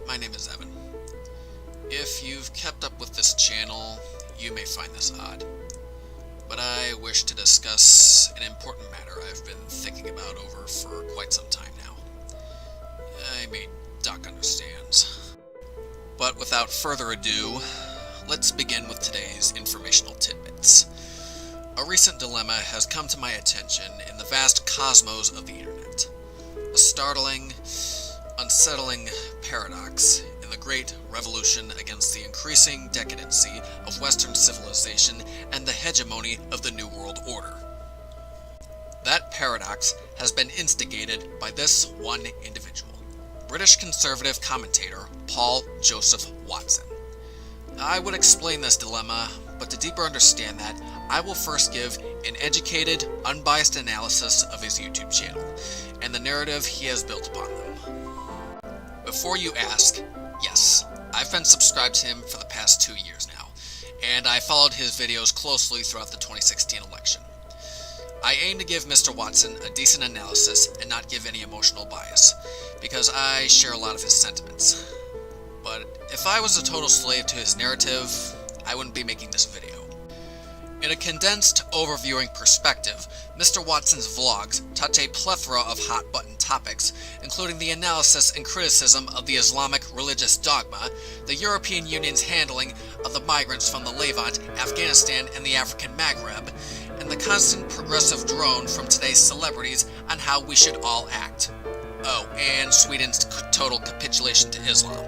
my name is Evan. If you've kept up with this channel, you may find this odd, but I wish to discuss an important matter I've been thinking about over for quite some time now. I mean, Doc understands. But without further ado, let's begin with today's informational tidbits. A recent dilemma has come to my attention in the vast cosmos of the internet. A startling, unsettling paradox in the great revolution against the increasing decadency of Western civilization and the hegemony of the New World Order. That paradox has been instigated by this one individual, British conservative commentator Paul Joseph Watson. I would explain this dilemma, but to deeper understand that, I will first give an educated, unbiased analysis of his YouTube channel, and the narrative he has built upon them. Before you ask, yes, I've been subscribed to him for the past 2 years now, and I followed his videos closely throughout the 2016 election. I aim to give Mr. Watson a decent analysis and not give any emotional bias, because I share a lot of his sentiments. But if I was a total slave to his narrative, I wouldn't be making this video. In a condensed, overviewing perspective, Mr. Watson's vlogs touch a plethora of hot-button topics, including the analysis and criticism of the Islamic religious dogma, the European Union's handling of the migrants from the Levant, Afghanistan, and the African Maghreb, and the constant progressive drone from today's celebrities on how we should all act. Oh, and Sweden's total capitulation to Islam.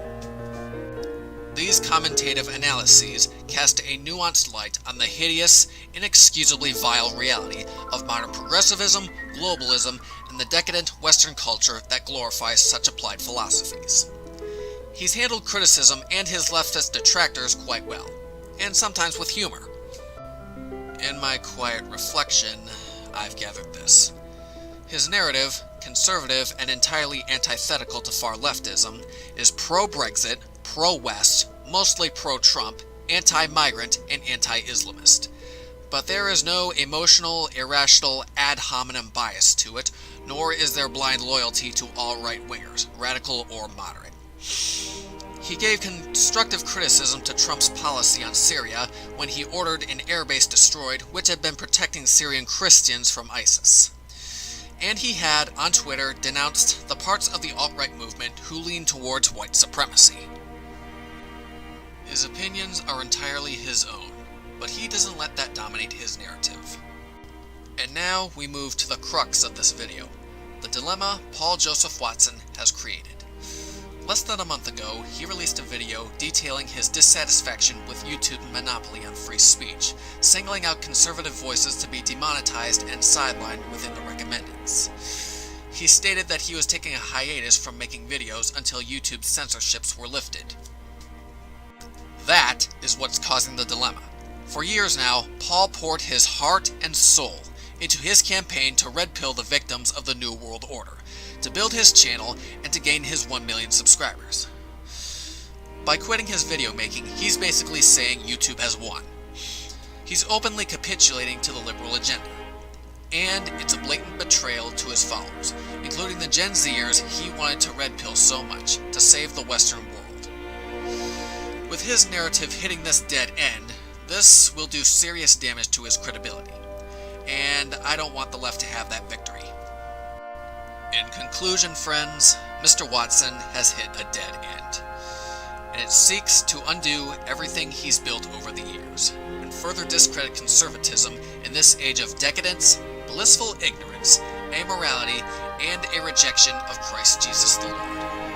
These commentative analyses cast a nuanced light on the hideous, inexcusably vile reality of modern progressivism, globalism, and the decadent Western culture that glorifies such applied philosophies. He's handled criticism and his leftist detractors quite well, and sometimes with humor. In my quiet reflection, I've gathered this. His narrative, conservative and entirely antithetical to far leftism, is pro-Brexit, pro-West, mostly pro-Trump, anti-migrant, and anti-Islamist. But there is no emotional, irrational, ad hominem bias to it, nor is there blind loyalty to all right-wingers, radical or moderate. He gave constructive criticism to Trump's policy on Syria when he ordered an airbase destroyed which had been protecting Syrian Christians from ISIS. And he had, on Twitter, denounced the parts of the alt-right movement who lean towards white supremacy. His opinions are entirely his own, but he doesn't let that dominate his narrative. And now we move to the crux of this video, the dilemma Paul Joseph Watson has created. Less than a month ago, he released a video detailing his dissatisfaction with YouTube's monopoly on free speech, singling out conservative voices to be demonetized and sidelined within the recommendeds. He stated that he was taking a hiatus from making videos until YouTube's censorships were lifted. That is what's causing the dilemma. For years now, Paul poured his heart and soul into his campaign to red pill the victims of the New World Order, to build his channel, and to gain his 1 million subscribers. By quitting his video making, he's basically saying YouTube has won. He's openly capitulating to the liberal agenda. And it's a blatant betrayal to his followers, including the Gen Zers he wanted to red pill so much to save the Western world. With his narrative hitting this dead end, this will do serious damage to his credibility. And I don't want the left to have that victory. In conclusion, friends, Mr. Watson has hit a dead end, and it seeks to undo everything he's built over the years, and further discredit conservatism in this age of decadence, blissful ignorance, amorality, and a rejection of Christ Jesus the Lord.